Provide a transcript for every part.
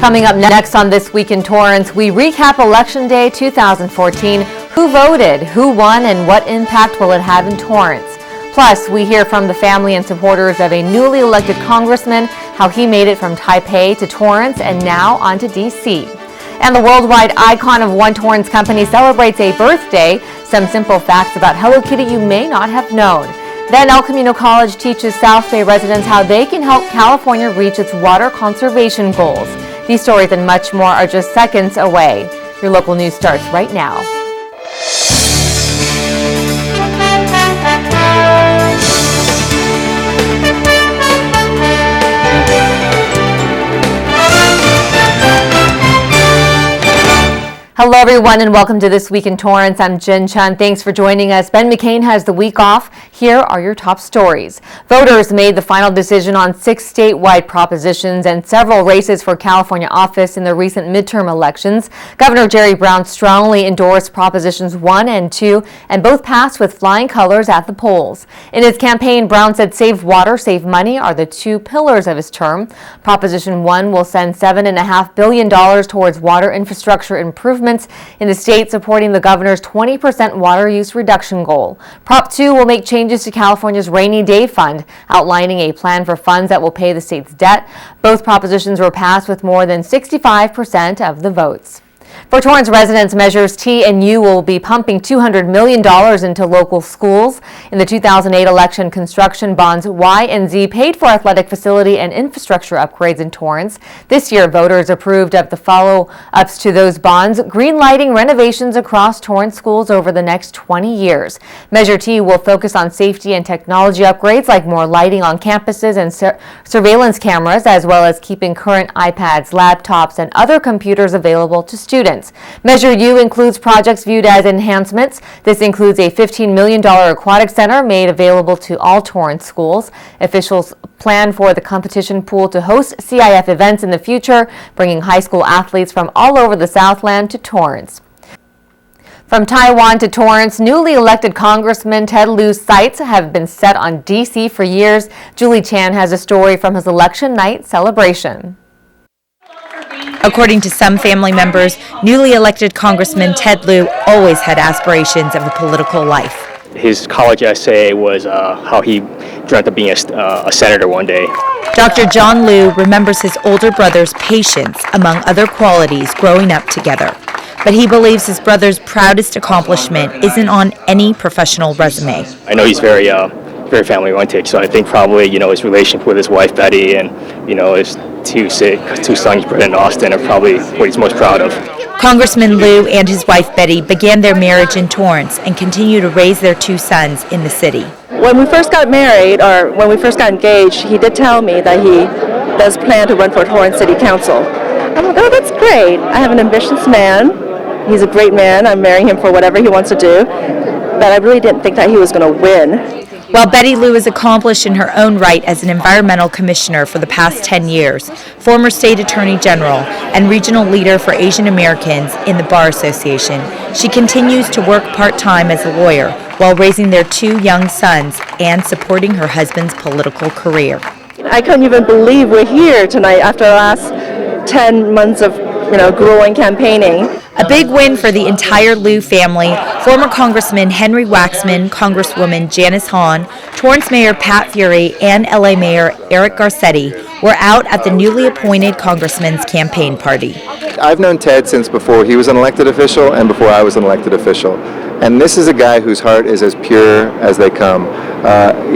Coming up next on This Week in Torrance, we recap Election Day 2014. Who voted, who won, and what impact will it have in Torrance? Plus, we hear from the family and supporters of a newly elected congressman, how he made it from Taipei to Torrance and now on to D.C. And the worldwide icon of One Torrance Company celebrates a birthday. Some simple facts about Hello Kitty you may not have known. Then El Camino College teaches South Bay residents how they can help California reach its water conservation goals. These stories and much more are just seconds away. Your local news starts right now. Hello everyone and welcome to This Week in Torrance. I'm Jin Chun. Thanks for joining us. Ben McCain has the week off. Here are your top stories. Voters made the final decision on 6 statewide propositions and several races for California office in the recent midterm elections. Governor Jerry Brown strongly endorsed Propositions 1 and 2 and both passed with flying colors at the polls. In his campaign, Brown said save water, save money are the two pillars of his term. Proposition 1 will send $7.5 billion towards water infrastructure improvements in the state, supporting the governor's 20% water use reduction goal. Prop 2 will make changes to California's rainy day fund, outlining a plan for funds that will pay the state's debt. Both propositions were passed with more than 65% of the votes. For Torrance residents, Measures T and U will be pumping $200 million into local schools. In the 2008 election, construction bonds Y and Z paid for athletic facility and infrastructure upgrades in Torrance. This year, voters approved of the follow-ups to those bonds, green-lighting renovations across Torrance schools over the next 20 years. Measure T will focus on safety and technology upgrades like more lighting on campuses and surveillance cameras, as well as keeping current iPads, laptops, and other computers available to students. Measure U includes projects viewed as enhancements. This includes a $15 million aquatic center made available to all Torrance schools. Officials plan for the competition pool to host CIF events in the future, bringing high school athletes from all over the Southland to Torrance. From Taiwan to Torrance, newly elected Congressman Ted Lieu's sights have been set on D.C. for years. Julie Chan has a story from his election night celebration. According to some family members, newly elected Congressman Ted Lieu always had aspirations of a political life. His college essay was how he dreamt of being a senator one day. Dr. John Lieu remembers his older brother's patience, among other qualities, growing up together. But he believes his brother's proudest accomplishment isn't on any professional resume. I know he's very family-oriented, so I think probably, his relationship with his wife, Betty, and, his two sons, Brett and Austin, are probably what he's most proud of. Congressman Lieu and his wife, Betty, began their marriage in Torrance and continue to raise their two sons in the city. When we first got married, or when we first got engaged, he did tell me that he does plan to run for Torrance City Council. I'm like, oh, that's great. I have an ambitious man. He's a great man. I'm marrying him for whatever he wants to do. But I really didn't think that he was going to win. While Betty Lieu is accomplished in her own right as an environmental commissioner for the past 10 years, former state attorney general, and regional leader for Asian Americans in the Bar Association, she continues to work part-time as a lawyer while raising their two young sons and supporting her husband's political career. I couldn't even believe we're here tonight after the last 10 months of grueling campaigning. A big win for the entire Lieu family. Former Congressman Henry Waxman, Congresswoman Janice Hahn, Torrance Mayor Pat Fury, and LA Mayor Eric Garcetti were out at the newly appointed congressman's campaign party. I've known Ted since before he was an elected official and before I was an elected official. And this is a guy whose heart is as pure as they come.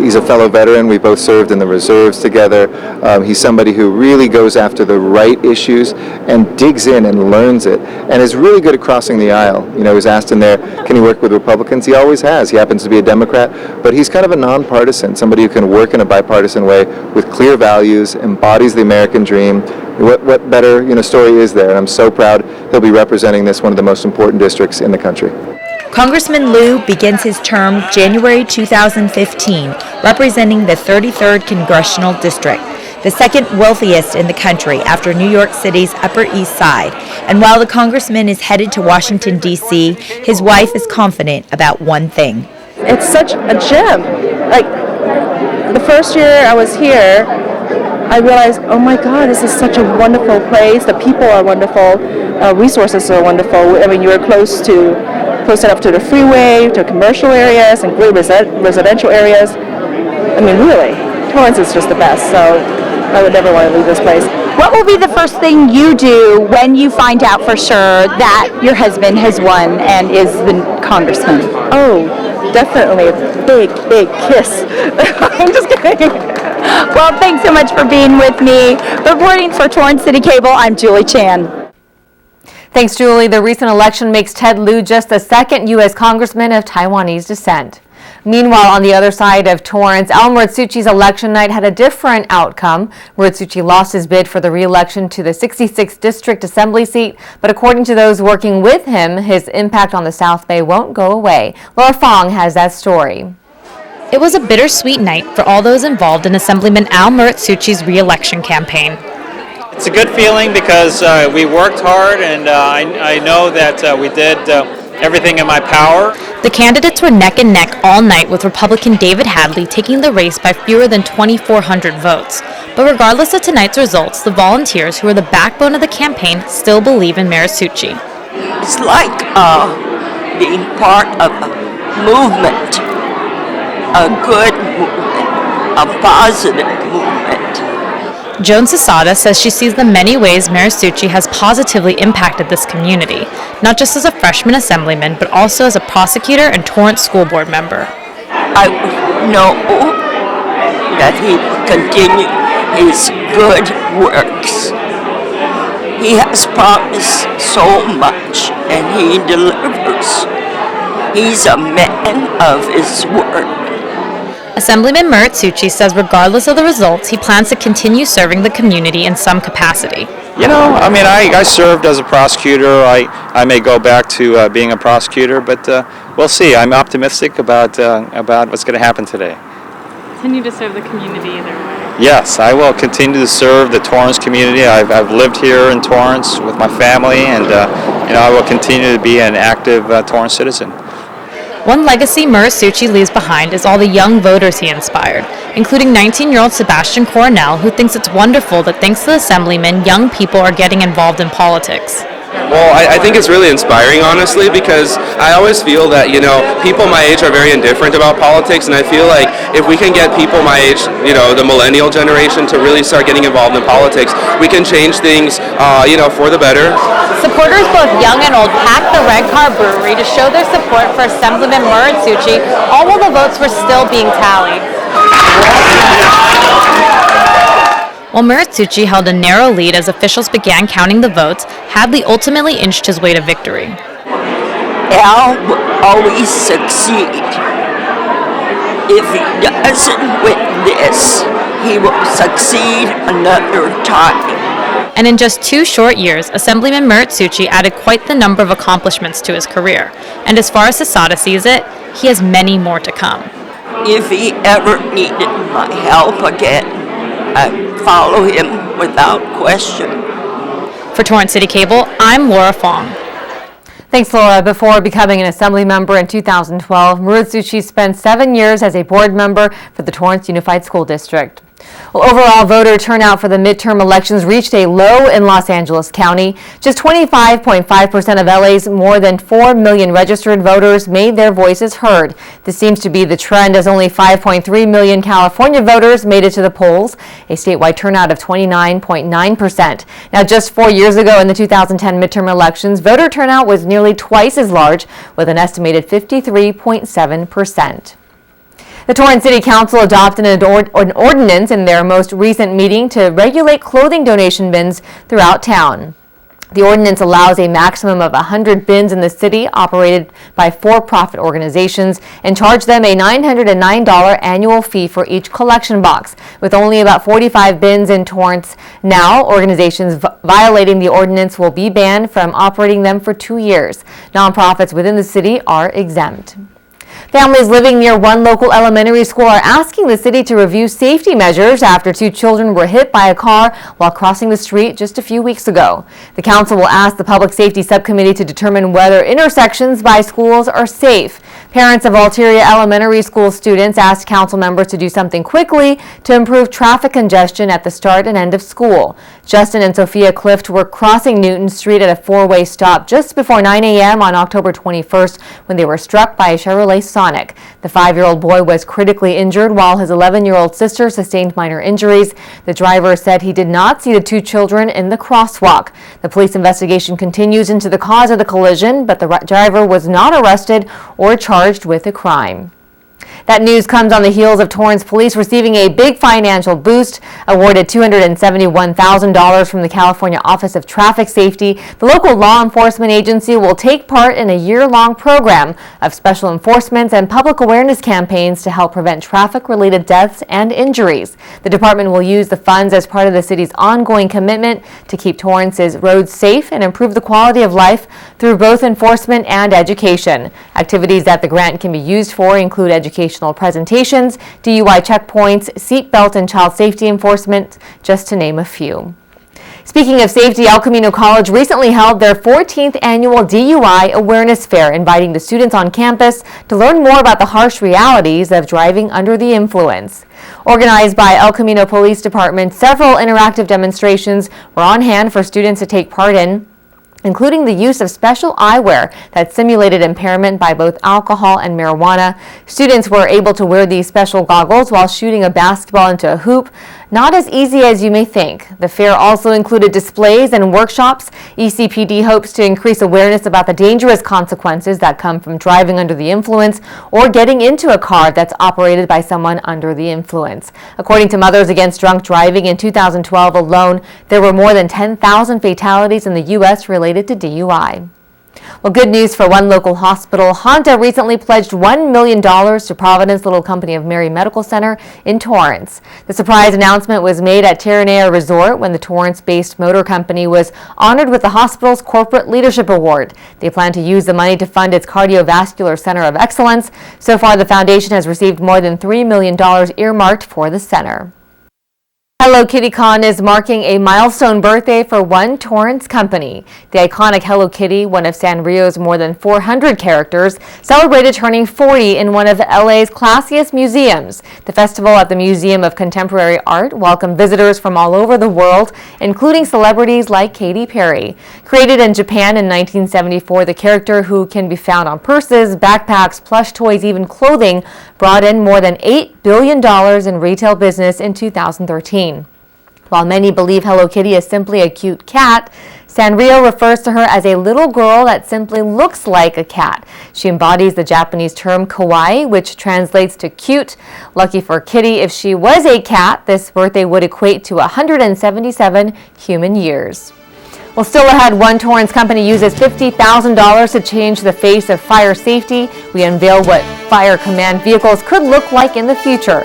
He's a fellow veteran. We both served in the reserves together. He's somebody who really goes after the right issues and digs in and learns it and is really good at crossing the aisle. He was asked in there, can he work with Republicans? He always has. He happens to be a Democrat, but he's kind of a nonpartisan, somebody who can work in a bipartisan way with clear values, embodies the American dream. What better story is there? And I'm so proud he'll be representing this, one of the most important districts in the country. Congressman Lieu begins his term January 2015, representing the 33rd Congressional District, the second wealthiest in the country after New York City's Upper East Side. And while the congressman is headed to Washington, D.C., his wife is confident about one thing. It's such a gem. Like, the first year I was here, I realized, oh my God, this is such a wonderful place. The people are wonderful. Resources are wonderful. I mean, you're close enough to the freeway, to commercial areas, and great residential areas. I mean, really, Torrance is just the best. So I would never want to leave this place. What will be the first thing you do when you find out for sure that your husband has won and is the congressman? Oh, definitely a big, big kiss. I'm just kidding. Well, thanks so much for being with me. Reporting for Torrance City Cable, I'm Julie Chan. Thanks, Julie. The recent election makes Ted Lieu just the second U.S. congressman of Taiwanese descent. Meanwhile, on the other side of Torrance, Al Muratsuchi's election night had a different outcome. Muratsuchi lost his bid for the re-election to the 66th District Assembly seat, but according to those working with him, his impact on the South Bay won't go away. Laura Fong has that story. It was a bittersweet night for all those involved in Assemblyman Al Muratsuchi's re-election campaign. It's a good feeling because we worked hard, and I know that we did everything in my power. The candidates were neck and neck all night, with Republican David Hadley taking the race by fewer than 2,400 votes. But regardless of tonight's results, the volunteers, who are the backbone of the campaign, still believe in Muratsuchi. It's like being part of a movement, a good movement, a positive movement. Joan Sasada says she sees the many ways Muratsuchi has positively impacted this community, not just as a freshman assemblyman, but also as a prosecutor and Torrance School Board member. I know that he will continue his good works. He has promised so much, and he delivers. He's a man of his word. Assemblyman Muratsuchi says regardless of the results, he plans to continue serving the community in some capacity. You know, I mean, I served as a prosecutor. I may go back to being a prosecutor, but we'll see. I'm optimistic about what's going to happen today. Continue to serve the community either way. Yes, I will continue to serve the Torrance community. I've lived here in Torrance with my family, and I will continue to be an active Torrance citizen. One legacy Muratsuchi leaves behind is all the young voters he inspired, including 19-year-old Sebastian Coronel, who thinks it's wonderful that thanks to the assemblyman, young people are getting involved in politics. Well, I think it's really inspiring, honestly, because I always feel that, people my age are very indifferent about politics, and I feel like if we can get people my age, the millennial generation, to really start getting involved in politics, we can change things, for the better. Supporters both young and old packed the Red Car Brewery to show their support for Assemblyman Muratsuchi, all while the votes were still being tallied. While Muratsuchi held a narrow lead as officials began counting the votes, Hadley ultimately inched his way to victory. Al will always succeed. If he doesn't win this, he will succeed another time. And in just 2 short years, Assemblyman Muratsuchi added quite the number of accomplishments to his career. And as far as Sasada sees it, he has many more to come. If he ever needed my help again, I'd follow him without question. For Torrance City Cable, I'm Laura Fong. Thanks, Laura. Before becoming an assembly member in 2012, Muratsuchi spent 7 years as a board member for the Torrance Unified School District. Well, overall voter turnout for the midterm elections reached a low in Los Angeles County. Just 25.5% of LA's more than 4 million registered voters made their voices heard. This seems to be the trend, as only 5.3 million California voters made it to the polls, a statewide turnout of 29.9%. Now, just 4 years ago in the 2010 midterm elections, voter turnout was nearly twice as large, with an estimated 53.7%. The Torrance City Council adopted an ordinance in their most recent meeting to regulate clothing donation bins throughout town. The ordinance allows a maximum of 100 bins in the city operated by for-profit organizations and charge them a $909 annual fee for each collection box. With only about 45 bins in Torrance now, organizations violating the ordinance will be banned from operating them for 2 years. Nonprofits within the city are exempt. Families living near one local elementary school are asking the city to review safety measures after 2 children were hit by a car while crossing the street just a few weeks ago. The council will ask the Public Safety Subcommittee to determine whether intersections by schools are safe. Parents of Altiria Elementary School students asked council members to do something quickly to improve traffic congestion at the start and end of school. Justin and Sophia Clift were crossing Newton Street at a 4-way stop just before 9 a.m. on October 21st when they were struck by a Chevrolet Sonic. The 5-year-old boy was critically injured while his 11-year-old sister sustained minor injuries. The driver said he did not see the 2 children in the crosswalk. The police investigation continues into the cause of the collision, but the driver was not arrested or charged with a crime. That news comes on the heels of Torrance Police receiving a big financial boost, awarded $271,000 from the California Office of Traffic Safety. The local law enforcement agency will take part in a year-long program of special enforcement and public awareness campaigns to help prevent traffic-related deaths and injuries. The department will use the funds as part of the city's ongoing commitment to keep Torrance's roads safe and improve the quality of life through both enforcement and education. Activities that the grant can be used for include educational presentations, DUI checkpoints, seatbelt and child safety enforcement, just to name a few. Speaking of safety, El Camino College recently held their 14th annual DUI Awareness Fair, inviting the students on campus to learn more about the harsh realities of driving under the influence. Organized by El Camino Police Department, several interactive demonstrations were on hand for students to take part in, including the use of special eyewear that simulated impairment by both alcohol and marijuana. Students were able to wear these special goggles while shooting a basketball into a hoop. Not as easy as you may think. The fair also included displays and workshops. ECPD hopes to increase awareness about the dangerous consequences that come from driving under the influence or getting into a car that's operated by someone under the influence. According to Mothers Against Drunk Driving, in 2012 alone, there were more than 10,000 fatalities in the U.S. related to DUI. Well, good news for one local hospital. Honda recently pledged $1 million to Providence Little Company of Mary Medical Center in Torrance. The surprise announcement was made at Terranea Resort when the Torrance-based motor company was honored with the hospital's Corporate Leadership Award. They plan to use the money to fund its Cardiovascular Center of Excellence. So far, the foundation has received more than $3 million earmarked for the center. Hello Kitty Con is marking a milestone birthday for one Torrance company. The iconic Hello Kitty, one of Sanrio's more than 400 characters, celebrated turning 40 in one of LA's classiest museums. The festival at the Museum of Contemporary Art welcomed visitors from all over the world, including celebrities like Katy Perry. Created in Japan in 1974, the character, who can be found on purses, backpacks, plush toys, even clothing, brought in more than $8 billion in retail business in 2013. While many believe Hello Kitty is simply a cute cat, Sanrio refers to her as a little girl that simply looks like a cat. She embodies the Japanese term kawaii, which translates to cute. Lucky for Kitty, if she was a cat, this birthday would equate to 177 human years. Well, still ahead, one Torrance company uses $50,000 to change the face of fire safety. We unveil what fire command vehicles could look like in the future.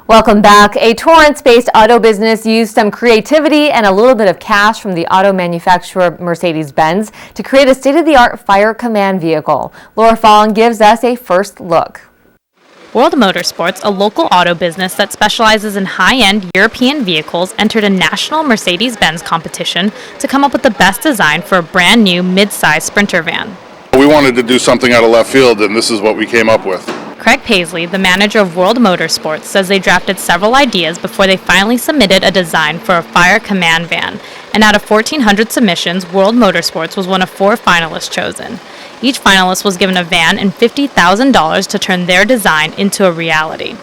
Welcome back. A Torrance-based auto business used some creativity and a little bit of cash from the auto manufacturer Mercedes-Benz to create a state-of-the-art fire command vehicle. Laura Fong gives us a first look. World Motorsports, a local auto business that specializes in high-end European vehicles, entered a national Mercedes-Benz competition to come up with the best design for a brand new mid-size Sprinter van. We wanted to do something out of left field, and this is what we came up with. Craig Paisley, the manager of World Motorsports, says they drafted several ideas before they finally submitted a design for a fire command van. And out of 1,400 submissions, World Motorsports was one of 4 finalists chosen. Each finalist was given a van and $50,000 to turn their design into a reality.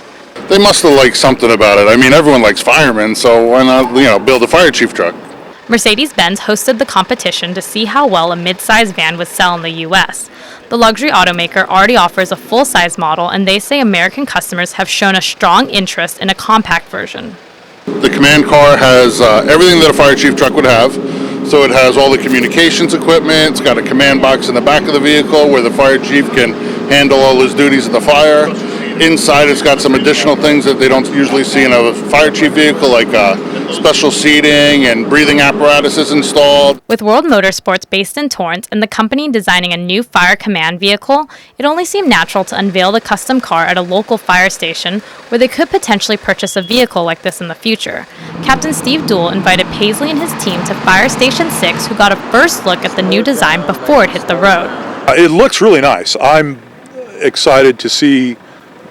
They must have liked something about it. I mean, everyone likes firemen, so why not, build a fire chief truck? Mercedes-Benz hosted the competition to see how well a mid-size van would sell in the U.S. The luxury automaker already offers a full-size model, and they say American customers have shown a strong interest in a compact version. The command car has everything that a fire chief truck would have. So it has all the communications equipment. It's got a command box in the back of the vehicle where the fire chief can handle all his duties at the fire. Inside, it's got some additional things that they don't usually see in a fire chief vehicle, like special seating and breathing apparatuses installed. With World Motorsports based in Torrance and the company designing a new fire command vehicle, it only seemed natural to unveil the custom car at a local fire station where they could potentially purchase a vehicle like this in the future. Captain Steve Dool invited Paisley and his team to Fire Station 6, who got a first look at the new design before it hit the road. It looks really nice. I'm excited to see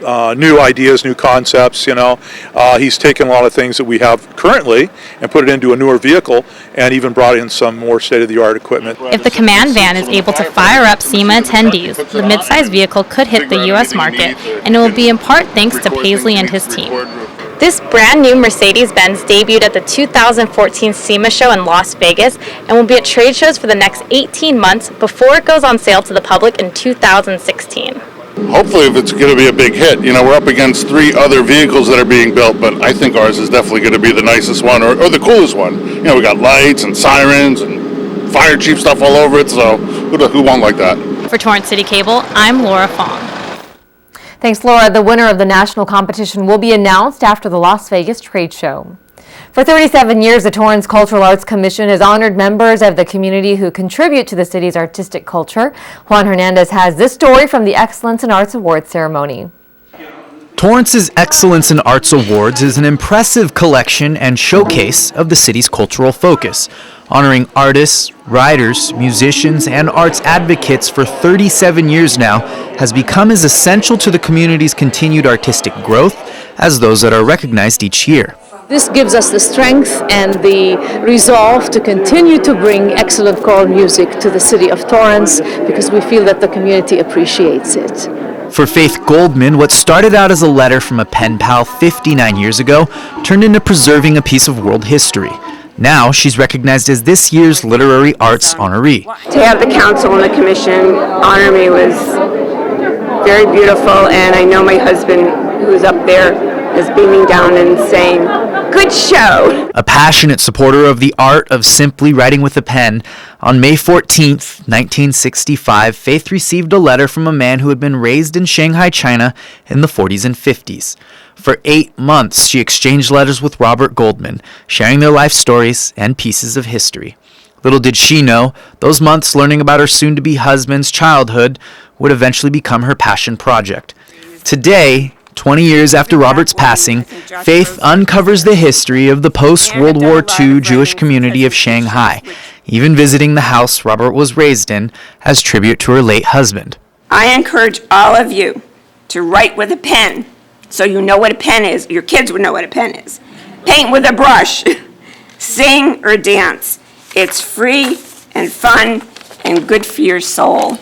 new ideas, new concepts, He's taken a lot of things that we have currently and put it into a newer vehicle and even brought in some more state-of-the-art equipment. If the command van is able to fire up SEMA attendees, the midsize vehicle could hit the U.S. market, and it will be in part thanks to Paisley and his team. This brand new Mercedes-Benz debuted at the 2014 SEMA show in Las Vegas and will be at trade shows for the next 18 months before it goes on sale to the public in 2016. Hopefully, if it's going to be a big hit, we're up against 3 other vehicles that are being built, but I think ours is definitely going to be the nicest one or the coolest one. We got lights and sirens and fire chief stuff all over it, so who won't like that? For Torrance CitiCABLE, I'm Laura Fong. Thanks, Laura. The winner of the national competition will be announced after the Las Vegas trade show. For 37 years, the Torrance Cultural Arts Commission has honored members of the community who contribute to the city's artistic culture. Juan Hernandez has this story from the Excellence in Arts Awards ceremony. Torrance's Excellence in Arts Awards is an impressive collection and showcase of the city's cultural focus, honoring artists, writers, musicians, and arts advocates for 37 years now has become as essential to the community's continued artistic growth as those that are recognized each year. This gives us the strength and the resolve to continue to bring excellent choral music to the city of Torrance because we feel that the community appreciates it. For Faith Goldman, what started out as a letter from a pen pal 59 years ago turned into preserving a piece of world history. Now she's recognized as this year's Literary Arts honoree. To have the council and the commission honor me was very beautiful, and I know my husband, who's up there, is beaming down and saying, "Good show." A passionate supporter of the art of simply writing with a pen, on May 14th, 1965, Faith received a letter from a man who had been raised in Shanghai, China in the 40s and 50s. For 8 months, she exchanged letters with Robert Goldman, sharing their life stories and pieces of history. Little did she know, those months learning about her soon-to-be husband's childhood would eventually become her passion project. Today, 20 years after Robert's passing, Faith uncovers the history of the post-World War II Jewish community of Shanghai, even visiting the house Robert was raised in as tribute to her late husband. I encourage all of you to write with a pen, so you know what a pen is. Your kids would know what a pen is. Paint with a brush. Sing or dance. It's free and fun and good for your soul.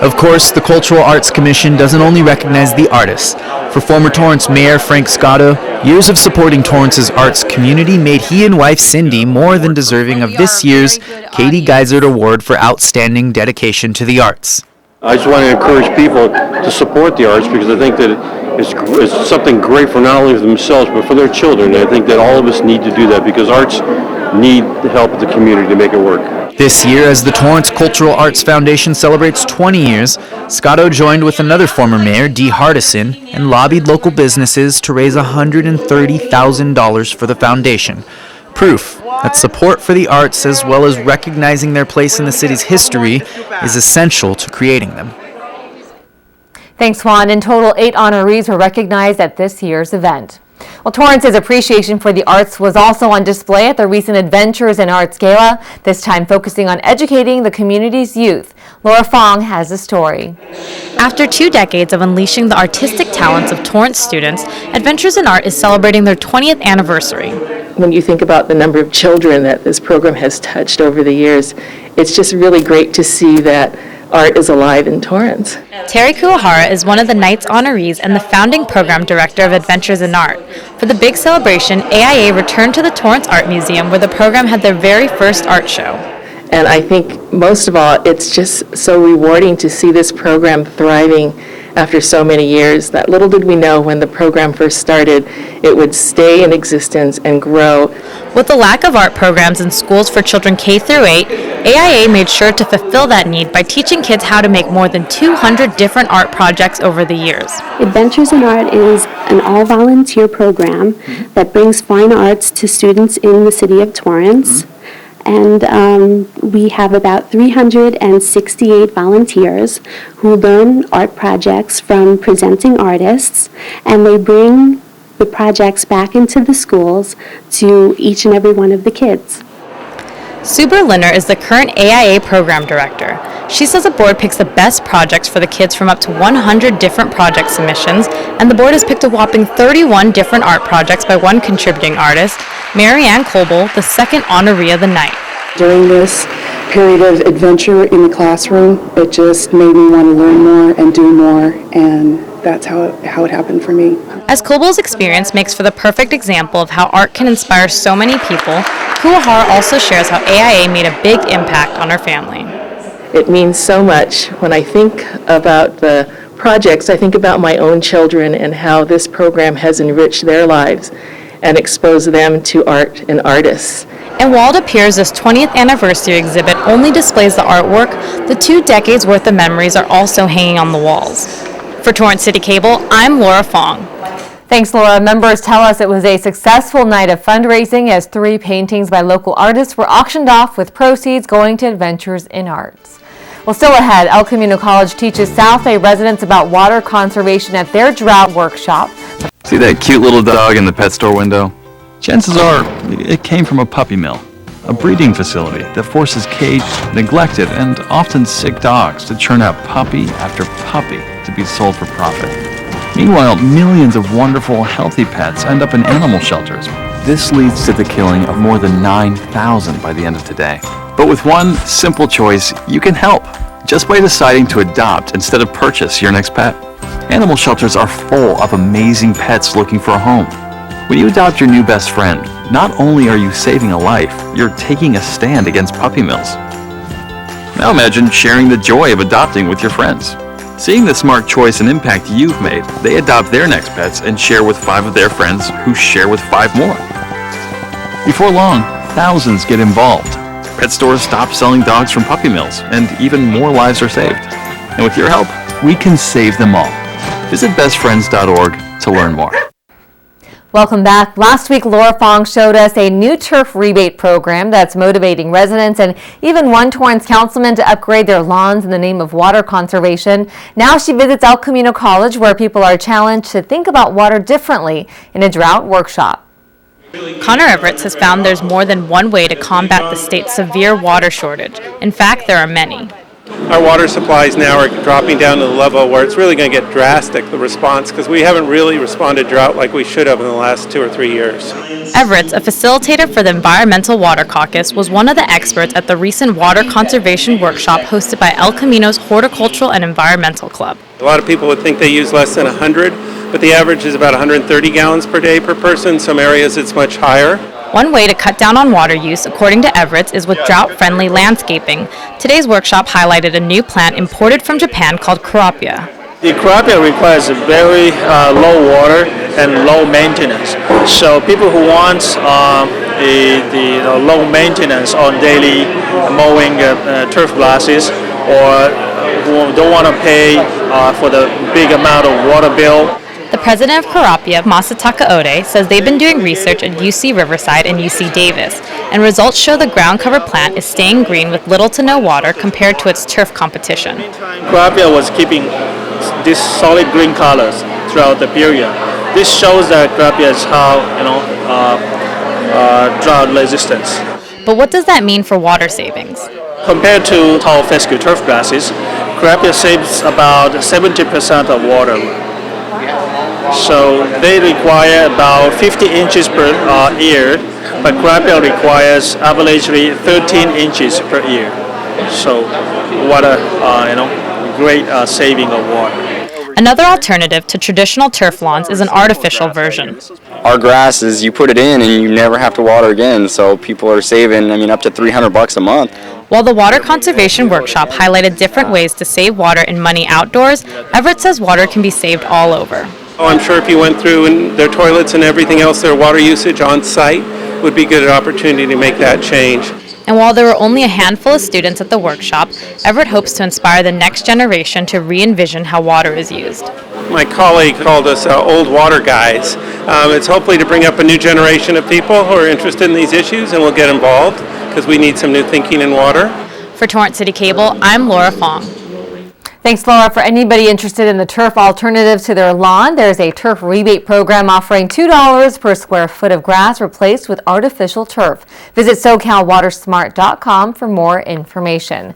Of course, the Cultural Arts Commission doesn't only recognize the artists. For former Torrance Mayor Frank Scotto, years of supporting Torrance's arts community made he and wife Cindy more than deserving of this year's Katie Geisert Award for Outstanding Dedication to the Arts. I just want to encourage people to support the arts because I think that it's something great for not only themselves but for their children. And I think that all of us need to do that because arts need the help of the community to make it work. This year, as the Torrance Cultural Arts Foundation celebrates 20 years, Scotto joined with another former mayor, Dee Hardison, and lobbied local businesses to raise $130,000 for the foundation. Proof that support for the arts, as well as recognizing their place in the city's history, is essential to creating them. Thanks, Juan. In total, 8 honorees were recognized at this year's event. Well, Torrance's appreciation for the arts was also on display at the recent Adventures in Arts Gala, this time focusing on educating the community's youth. Laura Fong has the story. After 2 decades of unleashing the artistic talents of Torrance students, Adventures in Art is celebrating their 20th anniversary. When you think about the number of children that this program has touched over the years, it's just really great to see that art is alive in Torrance. Terry Kuwahara is one of the night's honorees and the founding program director of Adventures in Art. For the big celebration, AIA returned to the Torrance Art Museum where the program had their very first art show. And I think most of all, it's just so rewarding to see this program thriving after so many years. That little did we know when the program first started, it would stay in existence and grow. With the lack of art programs in schools for children K through 8, AIA made sure to fulfill that need by teaching kids how to make more than 200 different art projects over the years. Adventures in Art is an all-volunteer program that brings fine arts to students in the city of Torrance. And we have about 368 volunteers who learn art projects from presenting artists, and they bring the projects back into the schools to each and every one of the kids. Sue Berliner is the current AIA program director. She says the board picks the best projects for the kids from up to 100 different project submissions, and the board has picked a whopping 31 different art projects by one contributing artist, Mary Ann Coble, the second honoree of the night. During this period of adventure in the classroom, it just made me want to learn more and do more, and that's how it happened for me. As Coble's experience makes for the perfect example of how art can inspire so many people, Kuwahara also shares how AIA made a big impact on her family. It means so much. When I think about the projects, I think about my own children and how this program has enriched their lives and exposed them to art and artists. And while it appears this 20th anniversary exhibit only displays the artwork, the 2 decades worth of memories are also hanging on the walls. For Torrance CitiCABLE, I'm Laura Fong. Thanks, Laura. Members tell us it was a successful night of fundraising as 3 paintings by local artists were auctioned off with proceeds going to Adventures in Arts. Well, still ahead, El Camino College teaches South Bay residents about water conservation at their drought workshop. See that cute little dog in the pet store window? Chances are it came from a puppy mill, a breeding facility that forces caged, neglected, and often sick dogs to churn out puppy after puppy to be sold for profit. Meanwhile, millions of wonderful, healthy pets end up in animal shelters. This leads to the killing of more than 9,000 by the end of today. But with one simple choice, you can help, just by deciding to adopt instead of purchase your next pet. Animal shelters are full of amazing pets looking for a home. When you adopt your new best friend, not only are you saving a life, you're taking a stand against puppy mills. Now imagine sharing the joy of adopting with your friends. Seeing the smart choice and impact you've made, they adopt their next pets and share with 5 of their friends who share with 5 more. Before long, thousands get involved. Pet stores stop selling dogs from puppy mills, and even more lives are saved. And with your help, we can save them all. Visit bestfriends.org to learn more. Welcome back. Last week, Laura Fong showed us a new turf rebate program that's motivating residents and even one Torrance councilman to upgrade their lawns in the name of water conservation. Now she visits El Camino College, where people are challenged to think about water differently in a drought workshop. Connor Everett has found there's more than one way to combat the state's severe water shortage. In fact, there are many. Our water supplies now are dropping down to the level where it's really going to get drastic, the response, because we haven't really responded drought like we should have in the last 2 or 3 years. Everett, a facilitator for the Environmental Water Caucus, was one of the experts at the recent water conservation workshop hosted by El Camino's Horticultural and Environmental Club. A lot of people would think they use less than 100, but the average is about 130 gallons per day per person. Some areas it's much higher. One way to cut down on water use, according to Everett, is with drought-friendly landscaping. Today's workshop highlighted a new plant imported from Japan called Carapia. The Carapia requires very low water and low maintenance. So people who want the low maintenance on daily mowing turf grasses, or who don't want to pay for the big amount of water bill. The president of Carapia, Masataka Ode, says they've been doing research at UC Riverside and UC Davis, and results show the ground cover plant is staying green with little to no water compared to its turf competition. Carapia was keeping these solid green colors throughout the period. This shows that graphite has drought resistance. But what does that mean for water savings? Compared to tall fescue turf grasses, graphite saves about 70% of water. So they require about 50 inches per year, but graphite requires averagely 13 inches per year. So what a great saving of water. Another alternative to traditional turf lawns is an artificial version. Our grass is you put it in and you never have to water again, so people are saving, up to $300 a month. While the Water Conservation Workshop highlighted different ways to save water and money outdoors, Everett says water can be saved all over. I'm sure if you went through and their toilets and everything else, their water usage on site would be a good opportunity to make that change. And while there were only a handful of students at the workshop, Everett hopes to inspire the next generation to re-envision how water is used. My colleague called us old water guys. It's hopefully to bring up a new generation of people who are interested in these issues and will get involved because we need some new thinking in water. For Torrance City Cable, I'm Laura Fong. Thanks, Laura. For anybody interested in the turf alternative to their lawn, there's a turf rebate program offering $2 per square foot of grass replaced with artificial turf. Visit SoCalWatersmart.com for more information.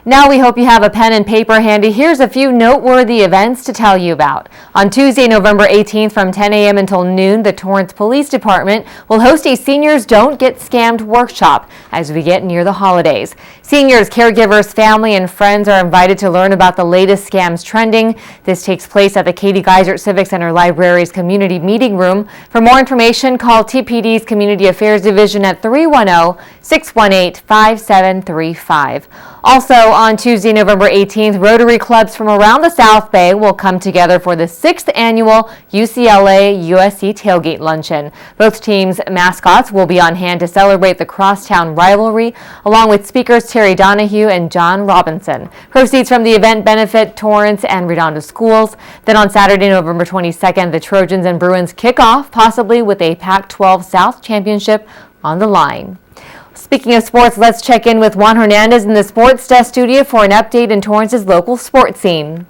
Now we hope you have a pen and paper handy. Here's a few noteworthy events to tell you about. On Tuesday, November 18th from 10 a.m. until noon, the Torrance Police Department will host a Seniors Don't Get Scammed workshop as we get near the holidays. Seniors, caregivers, family, and friends are invited to learn about the latest scams trending. This takes place at the Katie Geiser Civic Center Library's Community Meeting Room. For more information, call TPD's Community Affairs Division at 310-618-5735. Also on Tuesday, November 18th, Rotary clubs from around the South Bay will come together for the 6th annual UCLA-USC Tailgate Luncheon. Both teams' mascots will be on hand to celebrate the crosstown rivalry, along with speakers Terry Donahue and John Robinson. Proceeds from the event benefit Torrance and Redondo schools. Then on Saturday, November 22nd, the Trojans and Bruins kick off, possibly with a Pac-12 South Championship on the line. Speaking of sports, let's check in with Juan Hernandez in the Sports Desk studio for an update in Torrance's local sports scene.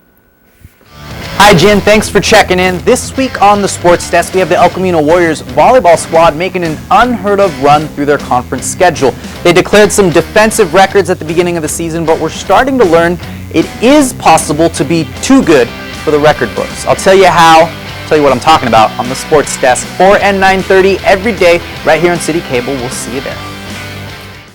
Hi, Jen. Thanks for checking in. This week on the Sports Desk, we have the El Camino Warriors volleyball squad making an unheard-of run through their conference schedule. They declared some defensive records at the beginning of the season, but we're starting to learn it is possible to be too good for the record books. I'll tell you how. Tell you what I'm talking about on the Sports Desk, 4 and 9:30 every day, right here on CitiCABLE. We'll see you there.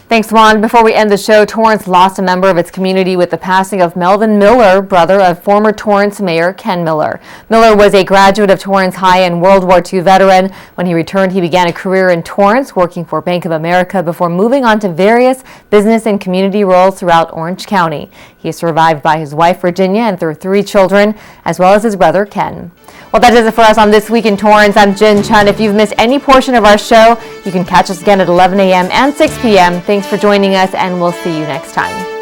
Thanks, Juan. Before we end the show, Torrance lost a member of its community with the passing of Melvin Miller, brother of former Torrance Mayor Ken Miller. Miller was a graduate of Torrance High and World War II veteran. When he returned, he began a career in Torrance, working for Bank of America before moving on to various business and community roles throughout Orange County. He is survived by his wife, Virginia, and their 3 children, as well as his brother, Ken. Well, that does it for us on This Week in Torrance. I'm Jin Chun. If you've missed any portion of our show, you can catch us again at 11 a.m. and 6 p.m. Thanks for joining us, and we'll see you next time.